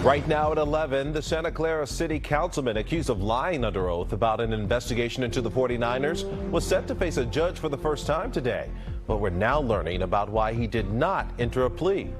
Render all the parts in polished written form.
Right now at 11, the Santa Clara City Councilman accused of lying under oath about an investigation into the 49ers was set to face a judge for the first time today. But we're now learning about why he did not enter a plea.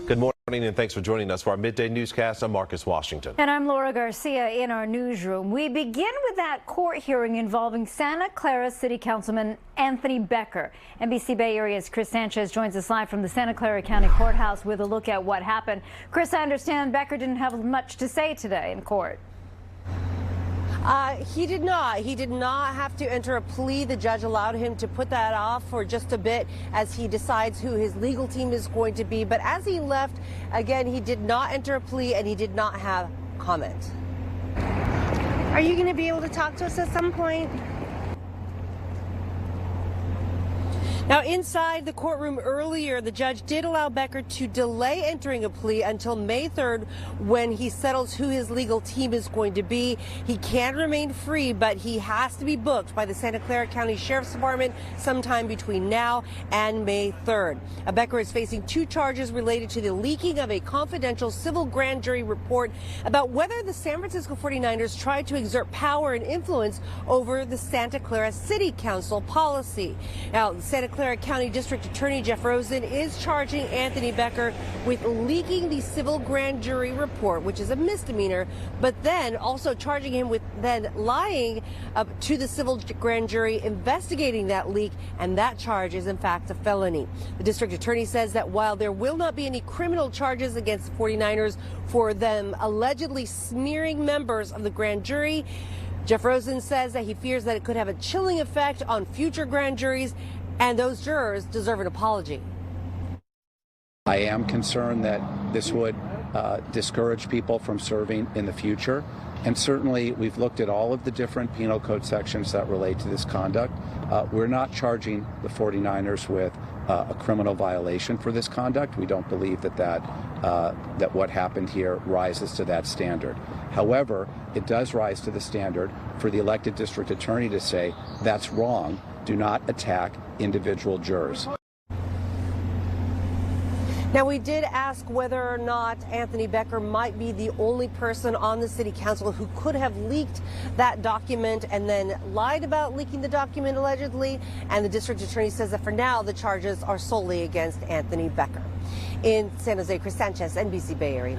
Good morning and thanks for joining us for our midday newscast. I'm Marcus Washington. And I'm Laura Garcia in our newsroom. We begin with that court hearing involving Santa Clara City Councilman Anthony Becker. NBC Bay Area's Kris Sanchez joins us live from the Santa Clara County Courthouse with a look at what happened. Kris, I understand Becker didn't have much to say today in court. He did not. He did not have to enter a plea. The judge allowed him to put that off for just a bit as he decides who his legal team is going to be. But as he left, again, he did not enter a plea and he did not have comment. Are you going to be able to talk to us at some point? Now, inside the courtroom earlier, the judge did allow Becker to delay entering a plea until May 3rd when he settles who his legal team is going to be. He can remain free, but he has to be booked by the Santa Clara County Sheriff's Department sometime between now and May 3rd. Becker is facing 2 charges related to the leaking of a confidential civil grand jury report about whether the San Francisco 49ers tried to exert power and influence over the Santa Clara City Council policy. Now, the Santa Clara County District Attorney Jeff Rosen is charging Anthony Becker with leaking the civil grand jury report, which is a misdemeanor, but then also charging him with then lying to the civil grand jury investigating that leak, and that charge is in fact a felony. The district attorney says that while there will not be any criminal charges against the 49ers for them allegedly smearing members of the grand jury, Jeff Rosen says that he fears that it could have a chilling effect on future grand juries, and those jurors deserve an apology. I am concerned that this would discourage people from serving in the future. And certainly we've looked at all of the different penal code sections that relate to this conduct. We're not charging the 49ers with a criminal violation for this conduct. We don't believe that what happened here rises to that standard. However, it does rise to the standard for the elected district attorney to say that's wrong. Do not attack individual jurors. Now, we did ask whether or not Anthony Becker might be the only person on the city council who could have leaked that document and then lied about leaking the document allegedly. And the district attorney says that for now, the charges are solely against Anthony Becker. In San Jose, Kris Sanchez, NBC Bay Area.